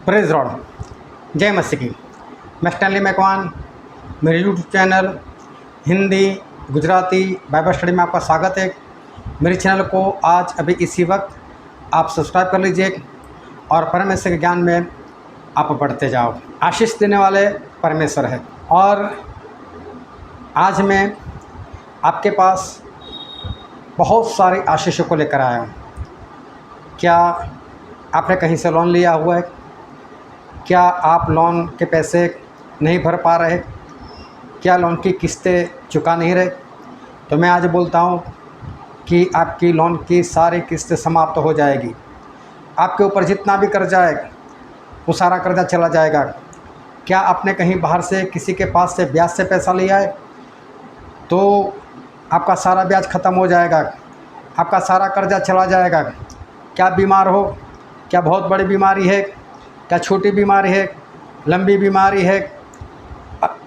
Praise Lord, जय मसीह की। मैं स्टैनली मैकवान, मेरे YouTube channel Hindi Gujarati Bible study में आपका स्वागत है। मेरे चैनल को आज अभी इसी वक्त आप सब्सक्राइब कर लीजिए और परमेश्वर के ज्ञान में आप बढ़ते जाओ। आशीष देने वाले परमेश्वर है। और आज मैं आपके पास बहुत सारी आशीषों को लेकर आया हूँ। क्या आपने कहीं से लोन लिया हुआ है? क्या आप लोन के पैसे नहीं भर पा रहे? क्या लोन की किस्तें चुका नहीं रहे? तो मैं आज बोलता हूँ कि आपकी लोन की सारी किस्तें समाप्त हो जाएगी। आपके ऊपर जितना भी कर्जा है वो सारा कर्जा चला जाएगा। क्या आपने कहीं बाहर से किसी के पास से ब्याज से पैसा लिया है? तो आपका सारा ब्याज ख़त्म हो जाएगा, आपका सारा कर्जा चला जाएगा। क्या बीमार हो? क्या बहुत बड़ी बीमारी है? क्या छोटी बीमारी है? लंबी बीमारी है?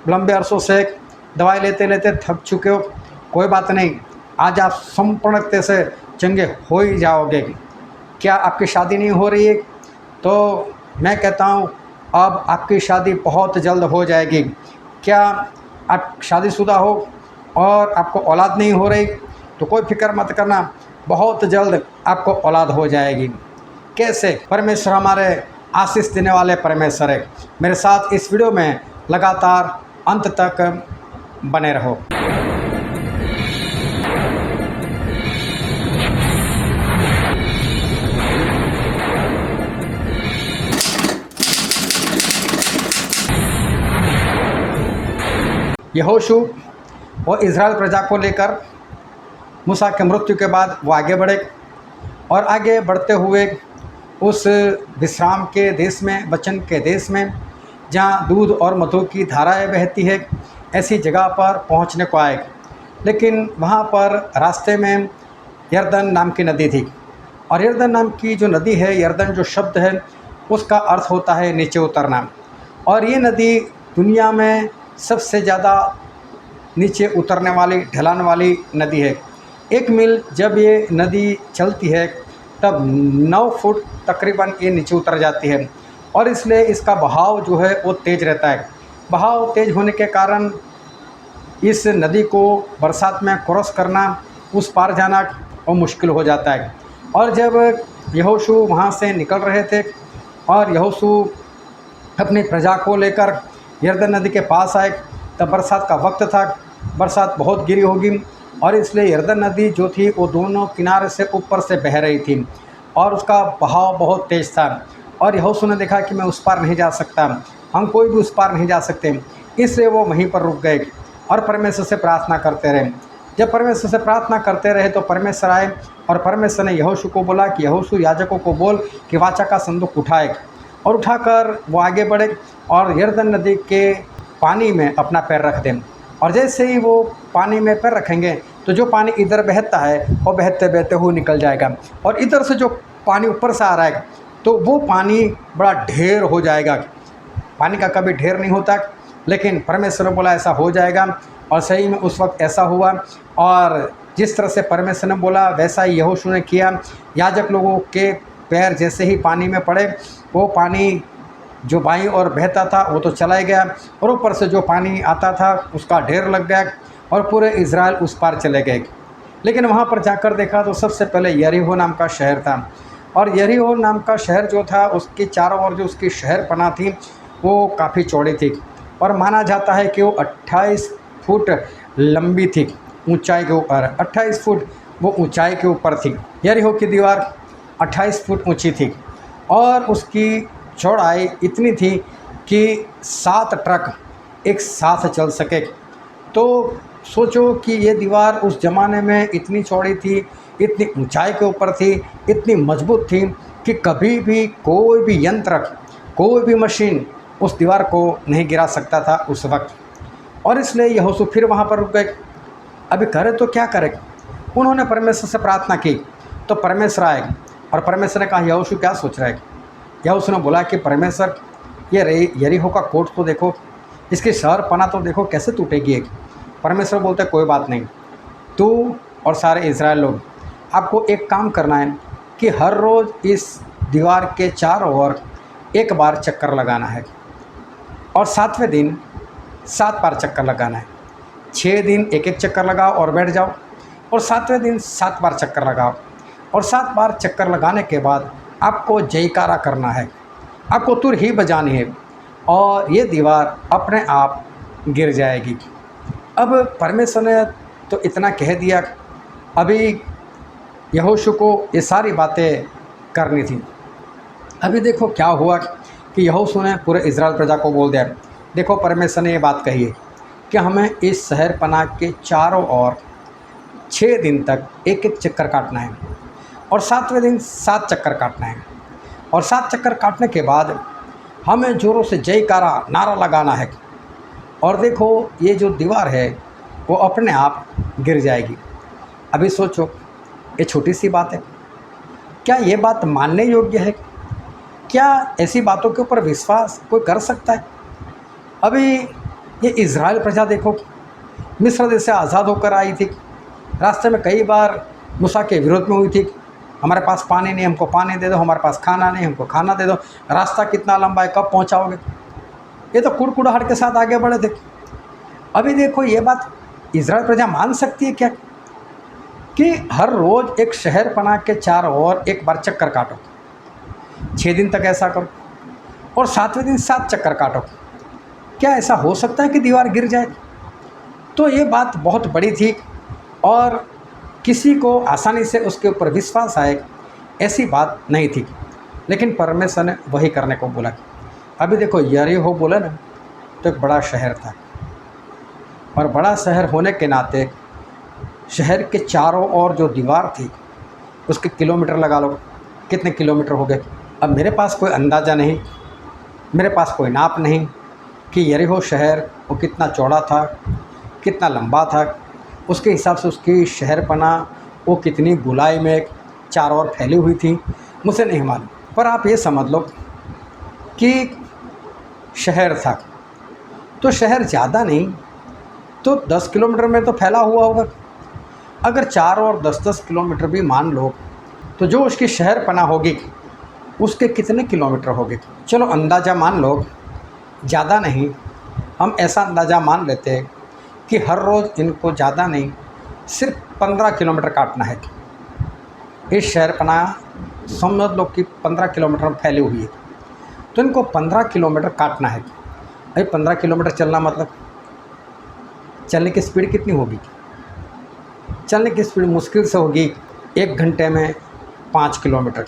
लंबे अरसों से दवाई लेते लेते थक चुके हो? कोई बात नहीं, आज आप संपूर्णता से चंगे हो ही जाओगे। क्या आपकी शादी नहीं हो रही है? तो मैं कहता हूँ अब आपकी शादी बहुत जल्द हो जाएगी। क्या आप शादीशुदा हो और आपको औलाद नहीं हो रही? तो कोई फिक्र मत करना, बहुत जल्द आपको औलाद हो जाएगी। कैसे? परमेश्वर हमारे आशीष देने वाले परमेश्वर है। मेरे साथ इस वीडियो में लगातार अंत तक बने रहो। यहोशू और इज़राइल प्रजा को लेकर मूसा के मृत्यु के बाद वो आगे बढ़े और आगे बढ़ते हुए उस विश्राम के देश में, वचन के देश में, जहाँ दूध और मधु की धाराएं बहती है, ऐसी जगह पर पहुँचने को आए। लेकिन वहाँ पर रास्ते में यरदन नाम की नदी थी। और यरदन नाम की जो नदी है, यरदन जो शब्द है उसका अर्थ होता है नीचे उतरना। और ये नदी दुनिया में सबसे ज़्यादा नीचे उतरने वाली, ढलान वाली नदी है। 1 मील जब ये नदी चलती है तब 9 फुट तकरीबन ये नीचे उतर जाती है। और इसलिए इसका बहाव जो है वो तेज़ रहता है। बहाव तेज़ होने के कारण इस नदी को बरसात में क्रॉस करना, उस पार जाना वो मुश्किल हो जाता है। और जब यहोशू वहाँ से निकल रहे थे और यहोशू अपनी प्रजा को लेकर यरदन नदी के पास आए, तब बरसात का वक्त था। बरसात बहुत गिरी होगी और इसलिए यरदन नदी जो थी वो दोनों किनारे से ऊपर से बह रही थी और उसका बहाव बहुत तेज़ था। और यहोशू ने देखा कि मैं उस पार नहीं जा सकता, हम कोई भी उस पार नहीं जा सकते, इसलिए वो वहीं पर रुक गए और परमेश्वर से प्रार्थना करते रहे। जब परमेश्वर से प्रार्थना करते रहे तो परमेश्वर आए और परमेश्वर ने यहोशू को बोला कि यहोशू याजकों को बोल कि वाचा का संदूक उठाए। और उठाकर वो आगे बढ़े और यरदन नदी के पानी में अपना पैर रख दें। और जैसे ही वो पानी में पैर रखेंगे तो जो पानी इधर बहता है वो बहते बहते हुए निकल जाएगा। और इधर से जो पानी ऊपर से आ रहा है तो वो पानी बड़ा ढेर हो जाएगा। पानी का कभी ढेर नहीं होता, लेकिन परमेश्वर ने बोला ऐसा हो जाएगा। और सही में उस वक्त ऐसा हुआ। और जिस तरह से परमेश्वर ने बोला वैसा ही यहोशू ने किया। याजक लोगों के पैर जैसे ही पानी में पड़े, वो पानी जो बाईं ओर बहता था वो तो चला ही गया और ऊपर से जो पानी आता था उसका ढेर लग गया और पूरे इज़राइल उस पार चले गए। लेकिन वहाँ पर जाकर देखा तो सबसे पहले यरीहो नाम का शहर था। और यरीहो नाम का शहर जो था उसके चारों ओर जो उसकी शहर पना थी वो काफ़ी चौड़ी थी और माना जाता है कि वो 28 फुट लंबी थी ऊंचाई के ऊपर। 28 फुट वो ऊंचाई के ऊपर थी। यरीहो की दीवार 28 फुट ऊंची थी और उसकी चौड़ाई इतनी थी कि 7 ट्रक एक साथ चल सके। तो सोचो कि ये दीवार उस ज़माने में इतनी चौड़ी थी, इतनी ऊंचाई के ऊपर थी, इतनी मजबूत थी कि कभी भी कोई भी यंत्र, कोई भी मशीन उस दीवार को नहीं गिरा सकता था उस वक्त। और इसलिए यहोशू फिर वहाँ पर रुक गए। अभी करे तो क्या करे? उन्होंने परमेश्वर से प्रार्थना की तो परमेश्वर आए और परमेश्वर ने कहा यहोशू क्या सोच रहा है? यहोशू ने बोला कि परमेश्वर ये यरीहो का कोट तो देखो, इसकी शहर पना तो देखो कैसे टूटेगी एक। परमेश्वर बोलते कोई बात नहीं, तू और सारे इज़राइल लोग आपको एक काम करना है कि हर रोज़ इस दीवार के चारों ओर एक बार चक्कर लगाना है और 7वें दिन 7 बार चक्कर लगाना है। 6 दिन एक एक चक्कर लगाओ और बैठ जाओ, और 7वें दिन 7 बार चक्कर लगाओ, और 7 बार चक्कर लगाने के बाद आपको जयकारा करना है, आपको तुर ही बजानी है और ये दीवार अपने आप गिर जाएगी। अब परमेश्वर ने तो इतना कह दिया, अभी यहोशू को ये सारी बातें करनी थी। अभी देखो क्या हुआ कि यहोशू ने पूरे इज़राइल प्रजा को बोल दिया, देखो परमेश्वर ने ये बात कही है कि हमें इस शहर पनाह के चारों ओर 6 दिन तक एक एक चक्कर काटना है और 7वें दिन 7 चक्कर काटना है, और 7 चक्कर काटने के बाद हमें ज़ोरों से जयकारा नारा लगाना है, और देखो ये जो दीवार है वो अपने आप गिर जाएगी। अभी सोचो, ये छोटी सी बात है, क्या ये बात मानने योग्य है? क्या ऐसी बातों के ऊपर विश्वास कोई कर सकता है? अभी ये इज़राइल प्रजा देखो, मिस्र देश से आज़ाद होकर आई थी, रास्ते में कई बार मूसा के विरोध में हुई थी, हमारे पास पानी नहीं, हमको पानी दे दो, हमारे पास खाना नहीं, हमको खाना दे दो, रास्ता कितना लंबा है, कब पहुंचाओगे? ये तो कुड़कुड़ाहट के साथ आगे बढ़े थे। अभी देखो ये बात इज़राइल प्रजा मान सकती है क्या कि हर रोज़ एक शहर पनाह के चारों ओर एक बार चक्कर काटो, 6 दिन तक ऐसा करो, और 7वें दिन 7 चक्कर काटो? क्या ऐसा हो सकता है कि दीवार गिर जाए? तो ये बात बहुत बड़ी थी और किसी को आसानी से उसके ऊपर विश्वास आए ऐसी बात नहीं थी, लेकिन परमेश्वर ने वही करने को बोला। अभी देखो यरीहो बोला ना, तो एक बड़ा शहर था, और बड़ा शहर होने के नाते शहर के चारों ओर जो दीवार थी उसके किलोमीटर लगा लो, कितने किलोमीटर हो गए। अब मेरे पास कोई अंदाज़ा नहीं, मेरे पास कोई नाप नहीं कि यरीहो शहर वो कितना चौड़ा था, कितना लंबा था, उसके हिसाब से उसकी शहर पनाह वो कितनी गोलाई में चारों ओर फैली हुई थी, मुझे नहीं मालूम। पर आप ये समझ लो कि शहर था, तो शहर ज़्यादा नहीं तो 10 किलोमीटर में तो फैला हुआ होगा। अगर चारों ओर 10-10 किलोमीटर भी मान लो, तो जो उसकी शहर पनाह होगी उसके कितने किलोमीटर होंगे? चलो अंदाज़ा मान लो, ज़्यादा नहीं, हम ऐसा अंदाज़ा मान लेते हैं कि हर रोज़ इनको ज़्यादा नहीं सिर्फ 15 किलोमीटर काटना है। इस शहर पनाह समझ लो कि 15 किलोमीटर में फैली हुई है, तो इनको 15 किलोमीटर काटना है। अभी 15 किलोमीटर चलना मतलब चलने की स्पीड कितनी होगी? चलने की स्पीड मुश्किल से होगी 1 घंटे में 5 किलोमीटर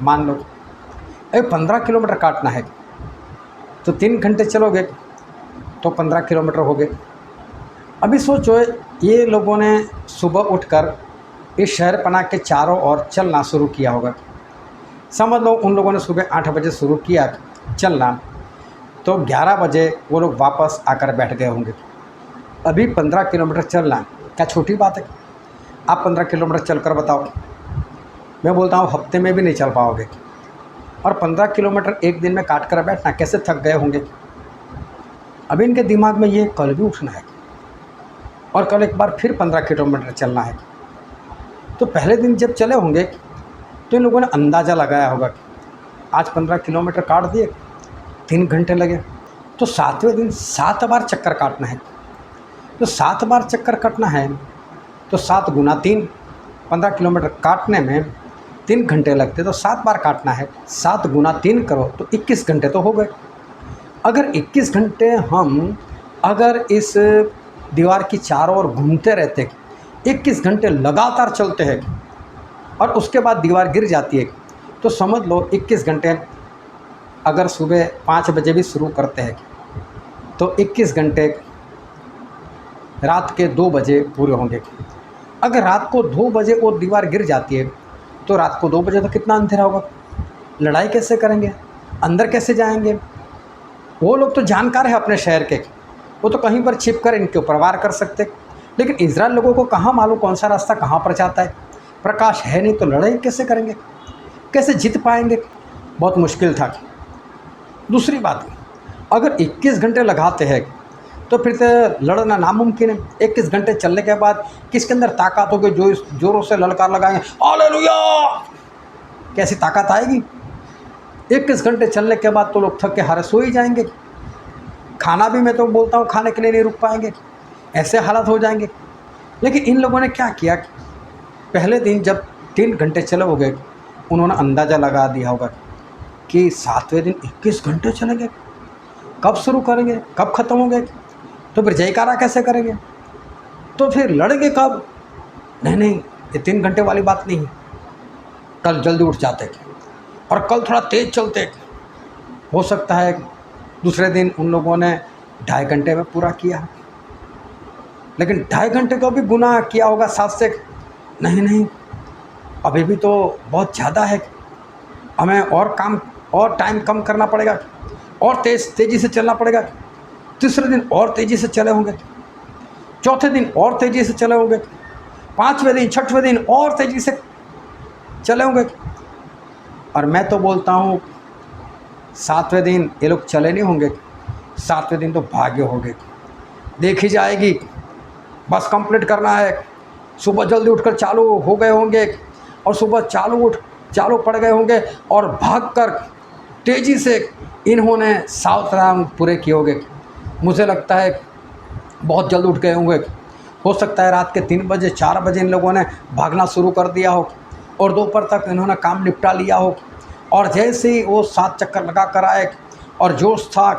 मान लो। अभी 15 किलोमीटर काटना है तो 3 घंटे चलोगे तो 15 किलोमीटर हो गए। अभी सोचो, ये लोगों ने सुबह उठकर इस शहर पनाह के चारों ओर चलना शुरू किया होगा। समझ लो उन लोगों ने सुबह 8 बजे शुरू किया चलना, तो 11 बजे वो लोग वापस आकर बैठ गए होंगे। अभी 15 किलोमीटर चलना क्या छोटी बात है? आप 15 किलोमीटर चलकर बताओ, मैं बोलता हूँ हफ्ते में भी नहीं चल पाओगे। और 15 किलोमीटर एक दिन में काट कर बैठना, कैसे थक गए होंगे। अभी इनके दिमाग में ये कल भी उठना है और कल एक बार फिर 15 किलोमीटर चलना है। तो पहले दिन जब चले होंगे तो इन लोगों ने अंदाज़ा लगाया होगा कि आज 15 किलोमीटर काट दिए, 3 घंटे लगे, तो 7वें दिन 7 बार चक्कर काटना है। तो 7 बार चक्कर काटना है तो 7 गुना 3, 15 किलोमीटर काटने में 3 घंटे लगते, तो 7 बार काटना है, 7 गुना 3 करो तो 21 घंटे तो हो गए। अगर 21 घंटे हम अगर इस दीवार की चारों ओर घूमते रहते, 21 घंटे लगातार चलते हैं और उसके बाद दीवार गिर जाती है, तो समझ लो 21 घंटे अगर सुबह 5 बजे भी शुरू करते हैं तो 21 घंटे रात के 2 बजे पूरे होंगे। अगर रात को 2 बजे वो दीवार गिर जाती है तो रात को 2 बजे तो कितना अंधेरा होगा, लड़ाई कैसे करेंगे, अंदर कैसे जाएंगे? वो लोग तो जानकार है अपने शहर के, वो तो कहीं पर छिप कर इनके ऊपर वार कर सकते, लेकिन इजराइल लोगों को कहाँ मालूम कौन सा रास्ता कहाँ पर जाता है, प्रकाश है नहीं, तो लड़ाई कैसे करेंगे, कैसे जीत पाएंगे? बहुत मुश्किल था। दूसरी बात, अगर 21 घंटे लगाते हैं तो फिर तो लड़ना नामुमकिन है। 21 घंटे चलने के बाद किसके अंदर ताकत होगी जो जोरों से ललकार लगाएंगे हालेलुया? कैसी ताकत आएगी? 21 घंटे चलने के बाद तो लोग थक के हारे सो ही जाएंगे। खाना भी मैं तो बोलता हूँ खाने के लिए नहीं रुक पाएंगे, ऐसे हालत हो जाएंगे। लेकिन इन लोगों ने क्या किया, पहले दिन जब 3 घंटे चले हो गए, उन्होंने अंदाज़ा लगा दिया होगा कि 7वें दिन 21 घंटे चलेंगे, कब शुरू करेंगे, कब ख़त्म होंगे, तो फिर जयकारा कैसे करेंगे, तो फिर लड़ेंगे कब। नहीं, ये 3 घंटे वाली बात नहीं, कल जल्दी उठ जाते और कल थोड़ा तेज़ चलते। हो सकता है दूसरे दिन उन लोगों ने 2.5 घंटे में पूरा किया, लेकिन 2.5 घंटे को भी गुनाह किया होगा 7 से। नहीं, अभी भी तो बहुत ज़्यादा है, हमें और काम और टाइम कम करना पड़ेगा, और तेज़ी से चलना पड़ेगा। तीसरे दिन और तेज़ी से चले होंगे, चौथे दिन और तेज़ी से चले होंगे, 5वें दिन 6वें दिन और तेज़ी से चले होंगे। और मैं तो बोलता हूँ 7वें दिन ये लोग चले नहीं होंगे, 7वें दिन तो भागे होंगे। देखी जाएगी, बस कंप्लीट करना है। सुबह जल्दी उठकर चालू हो गए होंगे, और सुबह चालू पड़ गए होंगे, और भागकर तेज़ी से इन्होंने 7 राउंड पूरे किए होंगे। मुझे लगता है बहुत जल्द उठ गए होंगे। हो सकता है रात के 3 बजे 4 बजे इन लोगों ने भागना शुरू कर दिया हो, और दोपहर तक इन्होंने काम निपटा लिया हो। और जैसे ही वो 7 चक्कर लगा कर आए, और जोश था,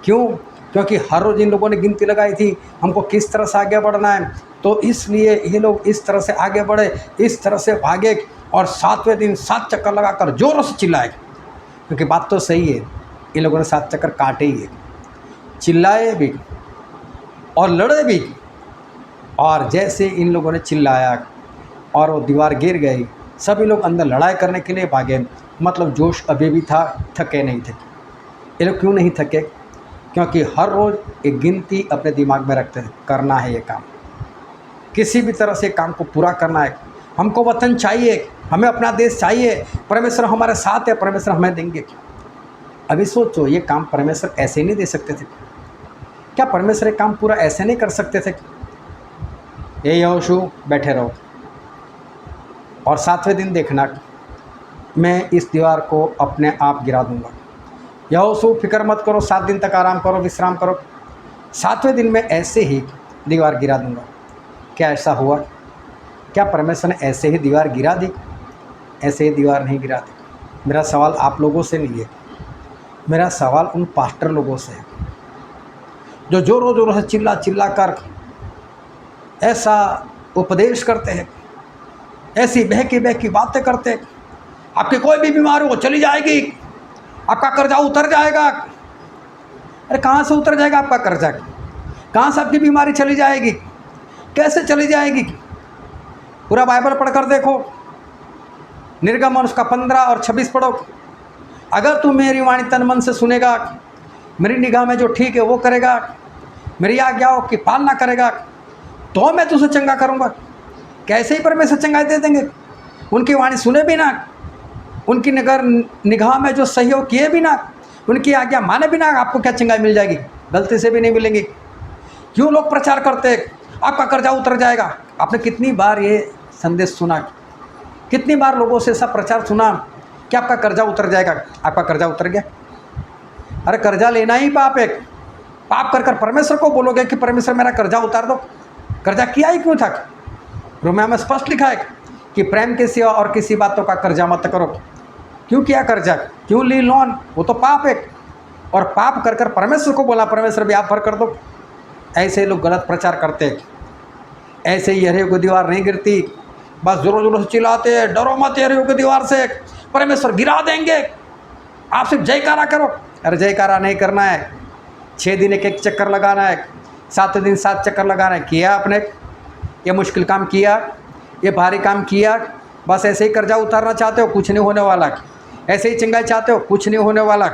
क्योंकि हर रोज़ इन लोगों ने गिनती लगाई थी हमको किस तरह से आगे बढ़ना है, तो इसलिए ये लोग इस तरह से आगे बढ़े, इस तरह से भागे, और 7वें दिन 7 चक्कर लगाकर जोरों से चिल्लाए। क्योंकि बात तो सही है, इन लोगों ने 7 चक्कर काटे ही है, चिल्लाए भी और लड़े भी। और जैसे इन लोगों ने चिल्लाया और वो दीवार गिर गई, सभी लोग अंदर लड़ाई करने के लिए भागे। मतलब जोश अभी भी था, थके नहीं थे। ये लोग क्यों नहीं थके? क्योंकि हर रोज़ एक गिनती अपने दिमाग में रखते हैं, करना है ये काम, किसी भी तरह से काम को पूरा करना है। हमको वतन चाहिए, हमें अपना देश चाहिए, परमेश्वर हमारे साथ है, परमेश्वर हमें देंगे। अभी सोचो, ये काम परमेश्वर ऐसे नहीं दे सकते थे क्या? परमेश्वर ये काम पूरा ऐसे नहीं कर सकते थे? ये यहोशू बैठे रहो, और 7वें दिन देखना मैं इस दीवार को अपने आप गिरा दूंगा। यहोशू फिक्र मत करो, 7 दिन तक आराम करो, विश्राम करो, 7वें दिन में ऐसे ही दीवार गिरा दूंगा। क्या ऐसा हुआ? क्या परमेश्वर ने ऐसे ही दीवार गिरा दी? ऐसे ही दीवार नहीं गिरा दी। मेरा सवाल आप लोगों से नहीं है, मेरा सवाल उन पास्टर लोगों से है जो जोरों जोरों से चिल्ला कर ऐसा उपदेश करते हैं, ऐसी बहकी बातें करते हैं। आपकी कोई भी बीमारी हो चली जाएगी, आपका कर्जा उतर जाएगा। अरे कहाँ से उतर जाएगा आपका कर्जा? कहाँ से आपकी बीमारी चली जाएगी? कैसे चली जाएगी? पूरा बाइबल पढ़कर देखो, निर्गमन उसका 15 और 26 पढ़ो। अगर तू मेरी वाणी तन मन से सुनेगा, मेरी निगाह में जो ठीक है वो करेगा, मेरी आज्ञाओं की पालना करेगा, तो मैं तुझे चंगा करूँगा। कैसे ही परमेश्वर चंगाई दे देंगे? उनकी वाणी सुने बिना, उनकी निगाह में जो सहयोग किए बिना, उनकी आज्ञा माने बिना आपको क्या चंगाई मिल जाएगी? गलती से भी नहीं मिलेंगी। क्यों लोग प्रचार करते हैं आपका कर्जा उतर जाएगा? आपने कितनी बार ये संदेश सुना, कितनी बार लोगों से ऐसा प्रचार सुना कि आपका कर्जा उतर जाएगा? आपका कर्जा उतर गया? अरे कर्जा लेना ही पाप है। पाप कर परमेश्वर को बोलोगे कि परमेश्वर मेरा कर्जा उतार दो, कर्जा किया ही क्यों था? रोमियो में स्पष्ट लिखा है कि प्रेम के सिवा और किसी बातों का कर्जा मत करो। क्यों किया कर्जा? क्यों ली लोन? वो तो पाप है। और पाप कर परमेश्वर को बोला परमेश्वर भी आप भर कर दो। ऐसे लोग गलत प्रचार करते हैं। ऐसे ही यरीहो की दीवार नहीं गिरती, बस जोरों जोरों से चिल्लाते हैं डरो मत यरीहो की दीवार से, परमेश्वर गिरा देंगे, आप सिर्फ जयकारा करो। अरे जयकारा नहीं करना है, 6 दिन एक चक्कर लगाना है, 7वें दिन 7 चक्कर लगाना है। किया आपने? ये मुश्किल काम किया, ये भारी काम किया? बस ऐसे ही कर्जा उतारना चाहते हो, कुछ नहीं होने वाला। ऐसे ही चंगाई चाहते हो, कुछ नहीं होने वाला।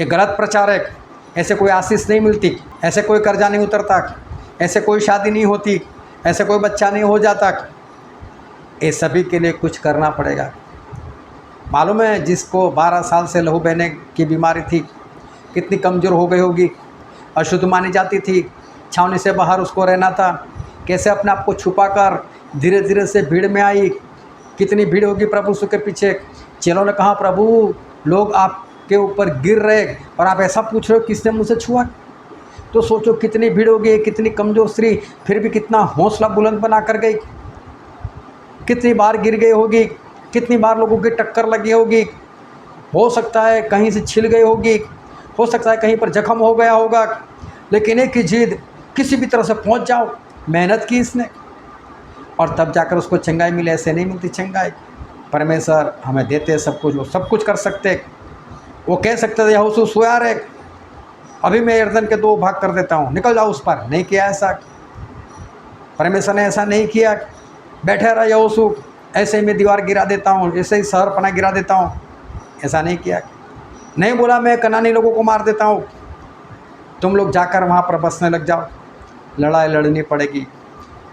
ये गलत प्रचार है। ऐसे कोई आशीष नहीं मिलती, ऐसे कोई कर्जा नहीं उतरता, ऐसे कोई शादी नहीं होती, ऐसे कोई बच्चा नहीं हो जाता। ये सभी के लिए कुछ करना पड़ेगा। मालूम है जिसको 12 साल से लहू बहने की बीमारी थी, कितनी कमज़ोर हो गई होगी, अशुद्ध मानी जाती थी, छावनी से बाहर उसको रहना था, कैसे अपने आप को छुपाकर धीरे धीरे से भीड़ में आई। कितनी भीड़ होगी प्रभु यीशु के पीछे। चेलों ने कहा प्रभु लोग आप के ऊपर गिर रहे और आप ऐसा पूछ रहे हो किसने मुझसे छुआ। तो सोचो कितनी भीड़ होगी, कितनी कमज़ोर स्त्री, फिर भी कितना हौसला बुलंद बना कर गई, कितनी बार गिर गई होगी, कितनी बार लोगों की टक्कर लगी होगी, हो सकता है कहीं से छिल गई होगी, हो सकता है कहीं पर जख्म हो गया होगा, लेकिन एक ही जिद, किसी भी तरह से पहुंच जाओ। मेहनत की इसने और तब जाकर उसको चंगाई मिले। ऐसे नहीं मिलती चंगाई। परमेश्वर हमें देते हैं सब कुछ, वो सब कुछ कर सकते। वो कह सकते थे यहोशू सोया रे, अभी मैं यरदन के 2 भाग कर देता हूँ, निकल जाओ उस पर। नहीं किया ऐसा, परमेश्वर ने ऐसा नहीं किया। बैठे रहा यहोशू, ऐसे ही मैं दीवार गिरा देता हूँ, ऐसे ही शहर पना गिरा देता हूँ, ऐसा नहीं किया। नहीं बोला मैं कनानी लोगों को मार देता हूँ, तुम लोग जाकर वहाँ पर बसने लग जाओ, लड़ाई लड़नी पड़ेगी,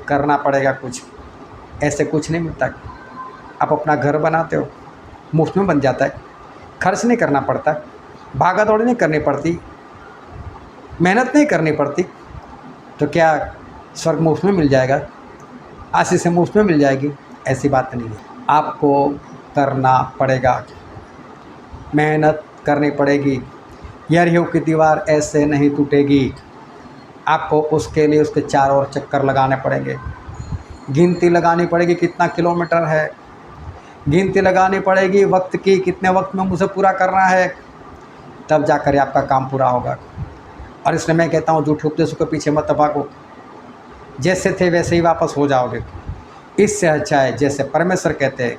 करना पड़ेगा कुछ। ऐसे कुछ नहीं मिलता। आप अपना घर बनाते हो, मुफ्त में बन जाता है, खर्च नहीं करना पड़ता, भागा दौड़ी नहीं करनी पड़ती, मेहनत नहीं करनी पड़ती। तो क्या स्वर्ग मुफ्त में मिल जाएगा, आशीष मुफ्त में मिल जाएगी? ऐसी बात नहीं है। आपको करना पड़ेगा, मेहनत करनी पड़ेगी। यरीहो की दीवार ऐसे नहीं टूटेगी, आपको उसके लिए उसके चारों ओर चक्कर लगाने पड़ेंगे, गिनती लगानी पड़ेगी कितना किलोमीटर है, गिनती लगानी पड़ेगी वक्त की, कितने वक्त में मुझे पूरा करना है, तब जाकर आपका काम पूरा होगा। और इसलिए मैं कहता हूँ झूठे उपदेशों के पीछे मत भागो, जैसे थे वैसे ही वापस हो जाओगे। इससे अच्छा है जैसे परमेश्वर कहते हैं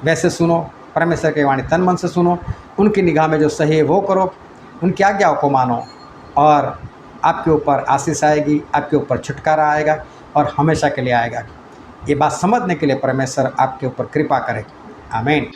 वैसे सुनो, परमेश्वर की वाणी तन मन से सुनो, उनकी निगाह में जो सही है वो करो, उनकी आज्ञाओं को मानो, और आपके ऊपर आशीष आएगी, आपके ऊपर छुटकारा आएगा और हमेशा के लिए आएगा। ये बात समझने के लिए परमेश्वर आपके ऊपर कृपा करे। आमीन।